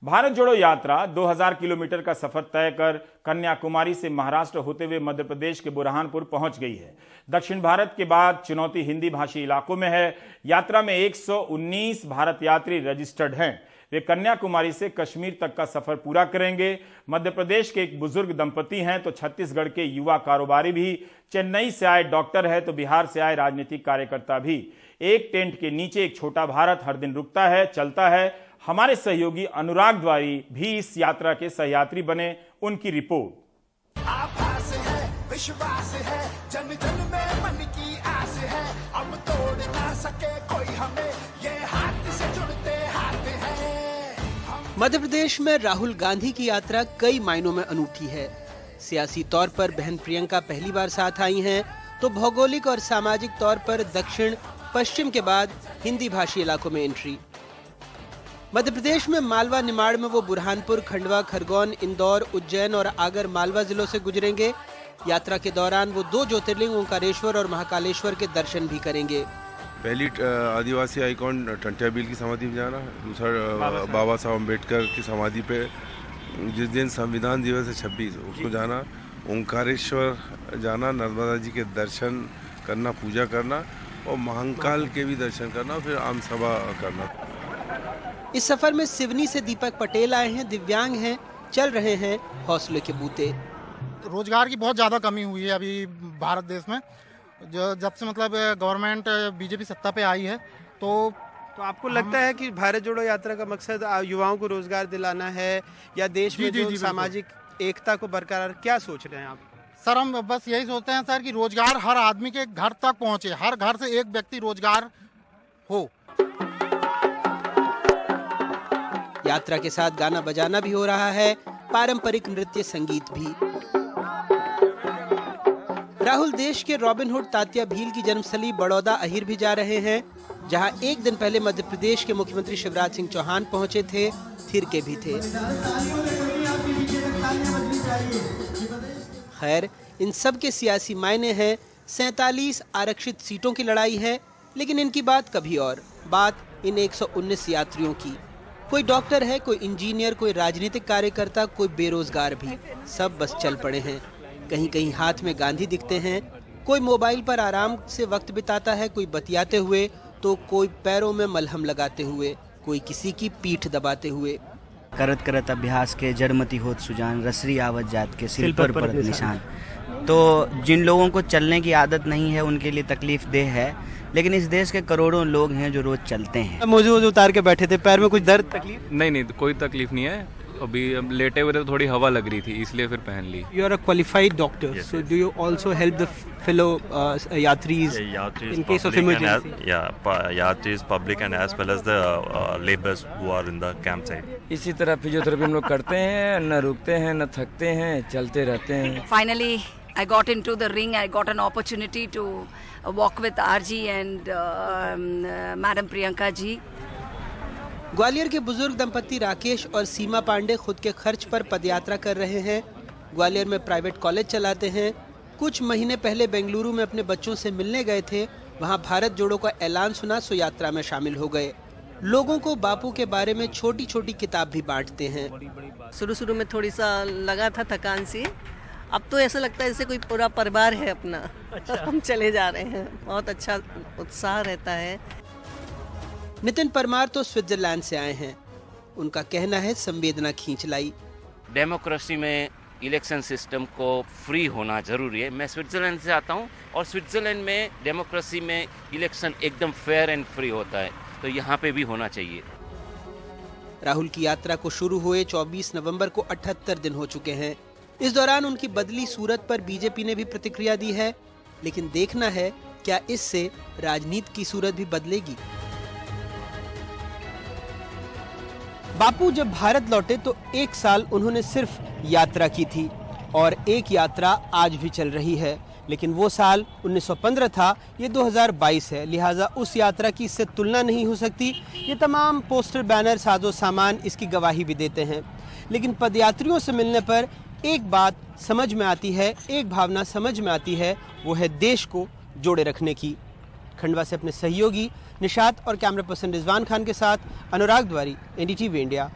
भारत जोड़ो यात्रा 2000 किलोमीटर का सफर तय कर कन्याकुमारी से महाराष्ट्र होते हुए मध्य प्रदेश के बुरहानपुर पहुंच गई है। दक्षिण भारत के बाद चुनौती हिंदी भाषी इलाकों में है। यात्रा में 119 भारत यात्री रजिस्टर्ड हैं। वे कन्याकुमारी से कश्मीर तक का सफर पूरा करेंगे। मध्य प्रदेश के एक बुजुर्ग दंपति हैं तो छत्तीसगढ़ के युवा कारोबारी भी, चेन्नई से आए डॉक्टर है तो बिहार से आए राजनीतिक कार्यकर्ता भी। एक टेंट के नीचे एक छोटा भारत हर दिन रुकता है, चलता है। हमारे सहयोगी अनुराग द्वारी भी इस यात्रा के सहयात्री बने। उनकी रिपोर्ट। आभास है, विश्वास है, जन जन में मन की आस है, अब तोड़ ना सके कोई हमें, ये हाथ से जुड़ते हाथ हैं। मध्य प्रदेश में राहुल गांधी की यात्रा कई मायनों में अनूठी है। सियासी तौर पर बहन प्रियंका पहली बार साथ आई हैं, तो भौगोलिक और सामाजिक तौर पर दक्षिण पश्चिम के बाद हिंदी भाषी इलाकों में एंट्री। मध्य प्रदेश में मालवा निमाड़ में वो बुरहानपुर, खंडवा, खरगोन, इंदौर, उज्जैन और आगर मालवा जिलों से गुजरेंगे। यात्रा के दौरान वो 2 ज्योतिर्लिंग ओंकारेश्वर और महाकालेश्वर के दर्शन भी करेंगे। पहली आदिवासी आइकॉन टंट्याबिल की समाधि पे जाना, दूसरा बाबा साहब अम्बेडकर की समाधि पे जिस दिन संविधान दिवस है 26 उसको जाना, ओंकारेश्वर जाना, नर्मदा जी के दर्शन करना, पूजा करना और महाकाल के भी दर्शन करना, फिर आम सभा करना। इस सफर में सिवनी से दीपक पटेल आए हैं, दिव्यांग हैं, चल रहे हैं हौसले के बूते। रोजगार की बहुत ज़्यादा कमी हुई है अभी भारत देश में। जब से मतलब गवर्नमेंट बीजेपी सत्ता पे आई है तो आपको लगता है कि भारत जोड़ो यात्रा का मकसद युवाओं को रोजगार दिलाना है या देश में जो सामाजिक एकता को बरकरार, क्या सोच रहे हैं आप? सर हम बस यही सोचते हैं सर कि रोजगार हर आदमी के घर तक पहुंचे, हर घर से एक व्यक्ति रोजगार हो। यात्रा के साथ गाना बजाना भी हो रहा है, पारंपरिक नृत्य संगीत भी। राहुल देश के रॉबिनहुड तात्या भील की जन्मस्थली बड़ौदा अहिर भी जा रहे हैं, जहां एक दिन पहले मध्य प्रदेश के मुख्यमंत्री शिवराज सिंह चौहान पहुंचे थे, थिरके भी थे। खैर, इन सब के सियासी मायने हैं। 47 आरक्षित सीटों की लड़ाई है, लेकिन इनकी बात कभी और। बात इन 119 यात्रियों की। कोई डॉक्टर है, कोई इंजीनियर, कोई राजनीतिक कार्यकर्ता, कोई बेरोजगार भी। सब बस चल पड़े हैं। कहीं कहीं हाथ में गांधी दिखते हैं, कोई मोबाइल पर आराम से वक्त बिताता है, कोई बतियाते हुए तो कोई पैरों में मलहम लगाते हुए, कोई किसी की पीठ दबाते हुए। करत करत अभ्यास के जड़मती होत सुजान, रसरी आवत जात के सिर पर परत निशान। तो जिन लोगों को चलने की आदत नहीं है उनके लिए तकलीफ देह है, लेकिन इस देश के करोड़ों लोग हैं जो रोज चलते हैं। मोजे उतार के बैठे थे, पैर में कुछ दर्द, तकलीफ? नहीं, कोई तकलीफ नहीं है। अभी लेटे हुए थे तो थोड़ी हवा लग रही थी, इसलिए फिर पहन ली। You are a qualified doctor, so do you also help the fellow yatris in case of emergency? Yatris, public and as well as the laborers who are in the campsite. इसी तरह फिजियोथेरेपी हम लोग करते हैं, न रुकते हैं, न थकते हैं, चलते रहते हैं। Finally, I got into the ring. I got an opportunity to walk with RG and Madam Priyanka ji. Gwalior के बुजुर्ग दंपति राकेश और सीमा पांडे खुद के खर्च पर पदयात्रा कर रहे हैं। ग्वालियर में प्राइवेट कॉलेज चलाते हैं। कुछ महीने पहले बेंगलुरु में अपने बच्चों से मिलने गए थे, वहां भारत जोड़ो का ऐलान सुना, सो यात्रा में शामिल हो गए। लोगों को बापू के बारे में छोटी छोटी किताब भी बांटते हैं। शुरू में थोड़ी सा लगा था थकान सी, अब तो ऐसा लगता है जैसे कोई पूरा परिवार है अपना। अच्छा। हम चले जा रहे हैं, बहुत अच्छा उत्साह रहता है। नितिन परमार तो स्विट्जरलैंड से आए हैं। उनका कहना है संवेदना खींच लाई। डेमोक्रेसी में इलेक्शन सिस्टम को फ्री होना जरूरी है। मैं स्विट्जरलैंड से आता हूं और स्विट्जरलैंड में डेमोक्रेसी में इलेक्शन एकदम फेयर एंड फ्री होता है, तो यहाँ पे भी होना चाहिए। राहुल की यात्रा को शुरू हुए 24 नवंबर को 78 दिन हो चुके हैं। इस दौरान उनकी बदली सूरत पर बीजेपी ने भी प्रतिक्रिया दी है, लेकिन देखना है क्या इससे राजनीति की सूरत भी बदलेगी। बापू जब भारत लौटे तो 1 साल उन्होंने सिर्फ यात्रा की थी और एक यात्रा आज भी चल रही है, लेकिन वो साल 1915 था, ये 2022 है, लिहाजा उस यात्रा की इससे तुलना नहीं हो सकती। ये तमाम पोस्टर, बैनर, साजो सामान इसकी गवाही भी देते हैं। लेकिन पदयात्रियों से मिलने पर एक बात समझ में आती है, एक भावना समझ में आती है, वो है देश को जोड़े रखने की। खंडवा से अपने सहयोगी निशात और कैमरा पर्सन रिजवान खान के साथ अनुराग द्वारी, एनडीटीवी इंडिया।